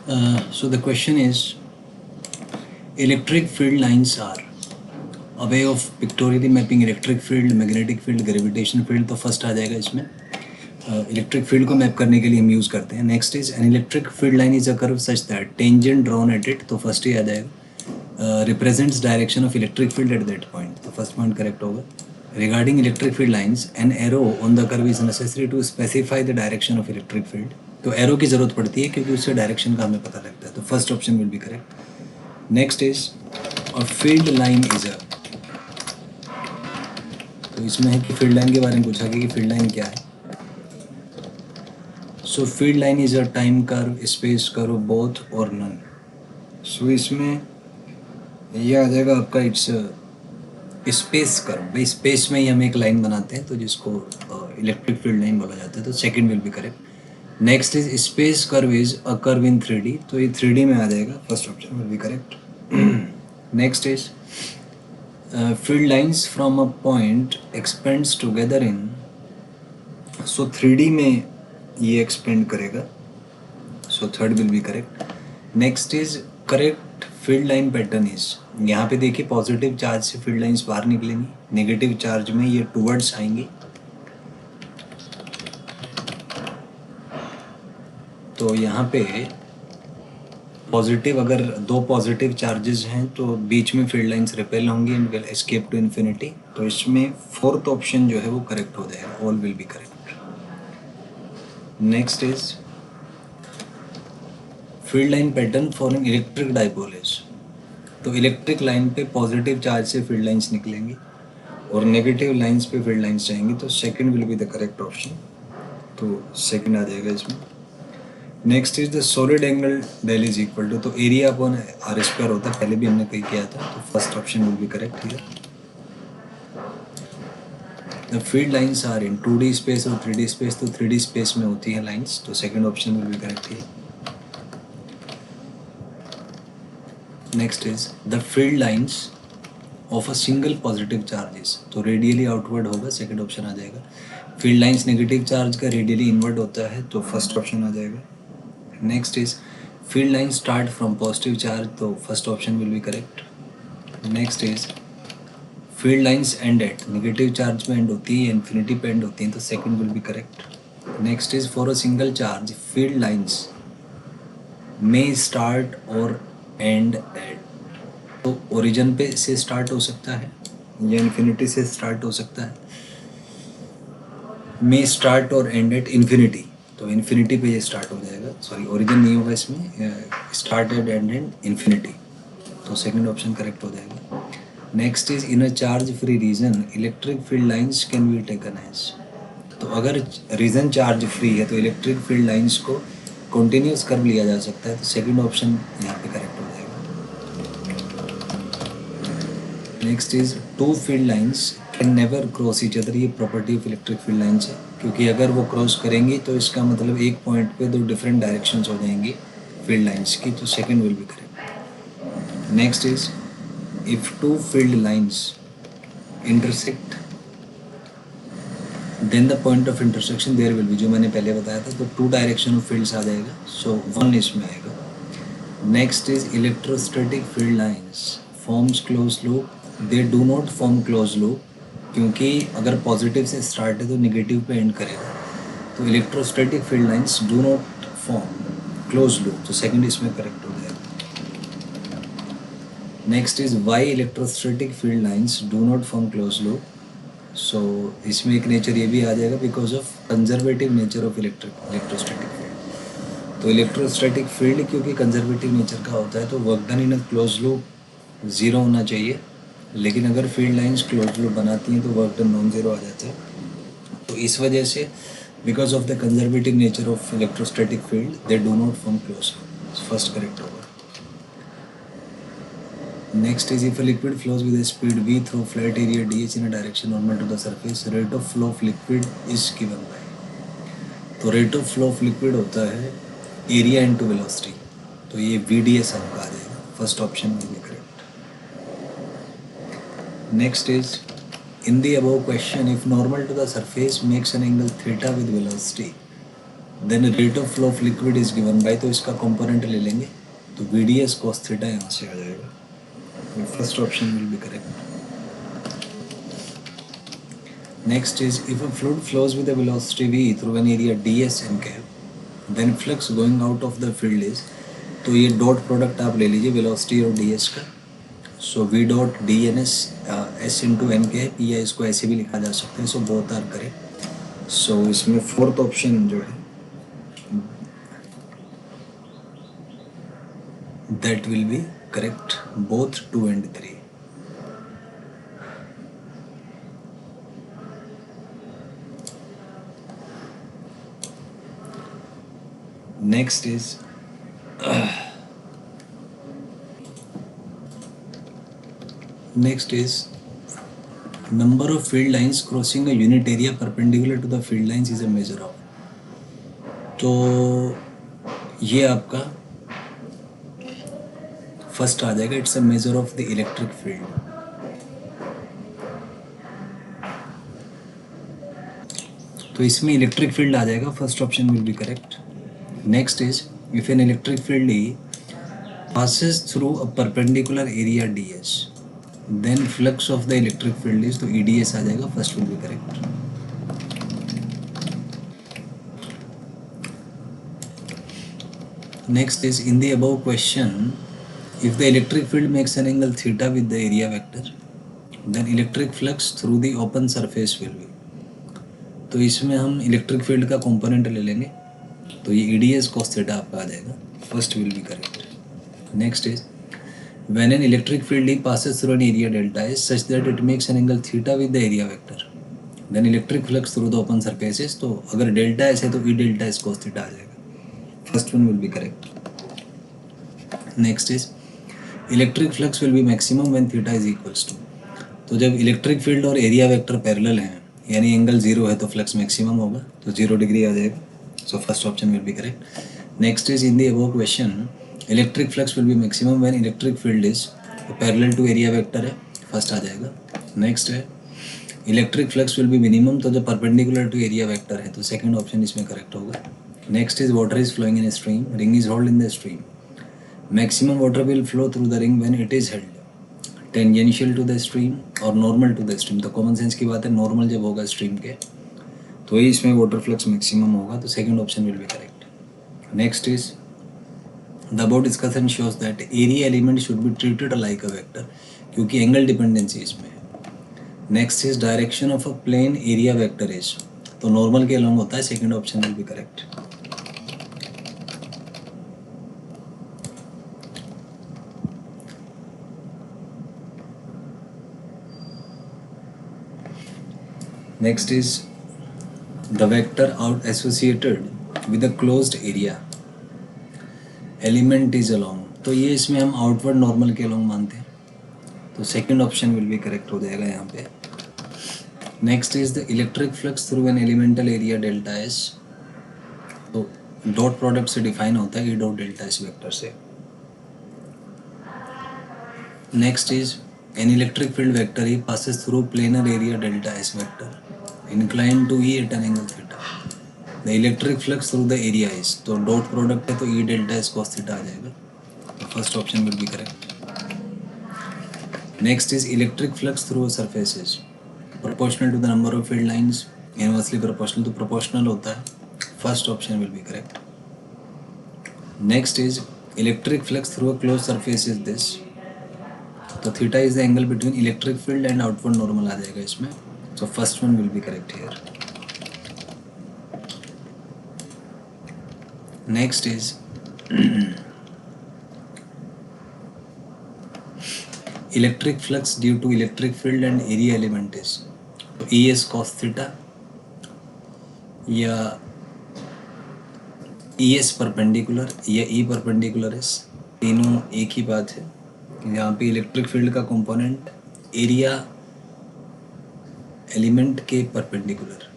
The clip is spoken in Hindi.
So the question is, electric field lines are a way of pictorially mapping electric field, magnetic field, gravitation field. तो फर्स्ट आ जाएगा इसमें इलेक्ट्रिक फील्ड को मैप करने के लिए हम यूज़ करते हैं. Next is an electric field line is a curve such that tangent drawn at it, तो फर्स्ट ही आ जाएगा. Represents direction of electric field at that point, तो फर्स्ट पॉइंट करेक्ट होगा. Regarding electric field lines an arrow on the curve is necessary to specify the direction of electric field, तो एरो की ज़रूरत पड़ती है क्योंकि उससे डायरेक्शन का हमें पता लगता है, तो first option will be correct. Next is a field line is अ, तो इसमें है कि फील्ड लाइन के बारे में पूछा कि फील्ड लाइन क्या है. सो field line is a time curve, space curve, both और नन. सो इसमें यह आ जाएगा आपका इट्स स्पेस कर्व. भाई स्पेस में ही हम एक लाइन बनाते हैं तो जिसको इलेक्ट्रिक फील्ड लाइन बोला जाता है, तो second will be correct. Next is space curve is a curve in 3D, तो ये 3D में आ जाएगा, first option will be correct. Next is field lines from a point expends together in, so 3D में ये एक्सपेंड करेगा, so third will be correct. Next is correct field line pattern is, यहाँ पे देखिए पॉजिटिव चार्ज से फील्ड लाइंस बाहर निकलेंगी, नेगेटिव चार्ज में ये टुवर्ड्स आएंगी. तो यहाँ पे पॉजिटिव, अगर दो पॉजिटिव चार्जेस हैं तो बीच में फील्ड लाइंस रिपेल होंगी and will escape to infinity, तो इसमें फोर्थ ऑप्शन जो है वो करेक्ट हो जाएगा, all will be correct. Next is field line pattern for an electric dipole is, तो इलेक्ट्रिक लाइन पे पॉजिटिव चार्ज से फील्ड लाइंस निकलेंगी और नेगेटिव लाइंस पे फील्ड लाइंस जाएंगी, तो second will be the correct option, तो सेकंड आ जाएगा इसमें. Next is the solid angle del is equal to, तो एरिया अपॉन आर स्क्वायर होता है, पहले भी हमने कहीं किया था, तो first option will be correct here. The field lines are in 2D space और 3D स्पेस, तो 3D स्पेस में होती है लाइंस, तो second option will be correct here. Next is the field lines of a single positive charges, तो रेडियली आउटवर्ड होगा, सेकंड ऑप्शन आ जाएगा. फील्ड लाइंस नेगेटिव चार्ज का रेडियली इनवर्ड होता है, तो फर्स्ट ऑप्शन आ जाएगा. Next is field line start from positive charge, तो first option will be correct. Next is field lines end at, negative charge में एंड होती है, इन्फिनिटी पे एंड होती हैं, तो second will be correct. Next is for a single charge field lines may start और एंड एट, तो ओरिजिन पे से स्टार्ट हो सकता है या इन्फिनिटी से स्टार्ट हो सकता है. मे स्टार्ट और एंड एट इन्फिनिटी, तो इन्फिनिटी पे ये स्टार्ट हो जाएगा, सॉरी ओरिजिन नहीं होगा इसमें, स्टार्टेड एंड इन्फिनिटी, तो सेकंड ऑप्शन करेक्ट हो जाएगा. Next is in a charge free region electric field lines can be taken as, तो अगर रीजन चार्ज फ्री है तो इलेक्ट्रिक फील्ड लाइंस को कॉन्टिन्यूस कर्व लिया जा सकता है, तो सेकंड ऑप्शन यहाँ पे करेक्ट हो जाएगा. Next is two field lines can never cross each other, ये property of electric field lines है, क्योंकि अगर वो क्रॉस करेंगी तो इसका मतलब एक पॉइंट पे दो डिफरेंट डायरेक्शंस हो जाएंगी फील्ड लाइंस की, तो second will be correct. Next is if two field lines intersect then the point of intersection there will be, जो मैंने पहले बताया था, तो टू डायरेक्शन ऑफ फील्ड्स आ जाएगा, सो वन इसमें आएगा. Next is electrostatic field lines forms close loop, they do not form close loop, क्योंकि अगर पॉजिटिव से स्टार्ट है तो नेगेटिव पे एंड करेगा, तो electrostatic field lines do not form close loop, तो सेकंड इसमें करेक्ट हो जाएगा. Next is why electrostatic field lines do not form close loop, so इसमें एक नेचर ये भी आ जाएगा because of conservative nature of electrostatic field, तो इलेक्ट्रोस्टैटिक फील्ड क्योंकि कंजर्वेटिव नेचर का होता है तो work done in a close loop zero होना चाहिए, लेकिन अगर फील्ड लाइंस क्लोज लूप बनाती हैं तो वर्क डन नॉन ज़ीरो आ जाता है, तो इस वजह से because of the conservative nature of electrostatic field they do not form close loop, first correct होगा. Next is if a liquid flows with a speed v through flat area dh in a direction normal to the surface, rate of flow of liquid is given by, तो rate of flow of liquid होता है एरिया इंटू वेलोसिटी, तो ये VDS आपका आ जाएगा, first option will be correct. Next is in the above question if normal to the surface makes an angle theta with velocity, then rate of flow of liquid is given by, तो इसका कंपोनेंट ले लेंगे, तो VDS cos थीटा यहाँ से आ जाएगा। First option will be correct. Next is if a fluid flows with a velocity v through an area ds in cap, then flux going out of the field is, तो ये डॉट प्रोडक्ट आप ले लीजिए वेलोसिटी और ds का। So v dot D N S S into N के है, या इसको ऐसे भी लिखा जा सकता है। So both are correct. So इसमें फोर्थ ऑप्शन जो है that will be correct, both 2 and 3. Next is number of field lines crossing a unit area perpendicular to the field lines is a measure of, तो ये आपका फर्स्ट आ जाएगा, it's a measure of the electric field. तो इसमें इलेक्ट्रिक फील्ड आ जाएगा, first option will be correct. Next is if N electric field E passes through a perpendicular area ds, then flux of the electric field is, तो EDS आ जाएगा, first will be correct. Next is in the above question if the electric field makes an angle theta with the area vector, then electric flux through the open surface will be, तो इसमें हम इलेक्ट्रिक फील्ड का कंपोनेंट ले लेंगे, तो ये EDS cos थीटा आपका आ जाएगा, first will be correct. Next is when an electric field E passes through an area delta S such that it makes an angle theta with the area vector, then electric flux through the open surfaces, तो अगर डेल्टा S है तो E delta S cos theta आ जाएगा, first one will be correct. Next is electric flux will be maximum when theta is equals to, तो जब इलेक्ट्रिक फील्ड और एरिया वेक्टर पैरेलल हैं, यानी एंगल 0 है, तो फ्लक्स मैक्सिमम होगा, तो 0 डिग्री आ जाएगा। So first option will be correct. Next is in the above question electric flux will be maximum when electric field is, तो पैरेलल टू एरिया वेक्टर है, फर्स्ट आ जाएगा। नेक्स्ट है electric flux will be minimum, तो जब परपेंडिकुलर टू एरिया वेक्टर है, तो सेकंड ऑप्शन इसमें करेक्ट होगा। Next is water is flowing in a stream, ring is hold in the stream, maximum water will flow through the ring when it is held tangential to the stream or normal to the stream, तो कॉमन सेंस की बात है, नॉर्मल जब होगा स्ट्रीम के तो ही इसमें वाटर फ्लक्स मैक्सिमम होगा, तो second option will be correct. Next is the above discussion shows that area element should be treated like a vector, क्योंकि एंगल डिपेंडेंसी इसमें है। Next is direction of a plain area vector is, तो नॉर्मल के अलॉन्ग होता है, second option will be correct. Next is the vector out associated with a closed area element is along, तो ये इसमें हम आउटवर्ड नॉर्मल के अलॉन्ग मानते हैं, तो second option will be correct हो जाएगा यहाँ पे। Next is the electric flux through an elemental area delta S, तो डॉट प्रोडक्ट से डिफाइन होता है, E dot delta S vector से। Next is an electric field vector E passes through planar area delta S vector inclined to E at an angle theta, the electric flux through the area is, तो डॉट प्रोडक्ट है, तो E delta S cos theta आ जाएगा, तो first option will be correct. Next is electric flux through surface is proportional to the number of field lines, inversely proportional, तो प्रोपोर्शनल होता है, first option will be correct. Next is electric flux through a close surface is this, तो theta is the angle between electric field and outward normal आ जाएगा इसमें, so first one will be correct here. Next is electric flux due to electric field and area element is, तो ई एस कॉस थीटा या ई एस परपेंडिकुलर या ई परपेंडिकुलर एस, तीनों एक ही बात है। यहाँ पे इलेक्ट्रिक फील्ड का कंपोनेंट एरिया एलिमेंट के परपेंडिकुलर,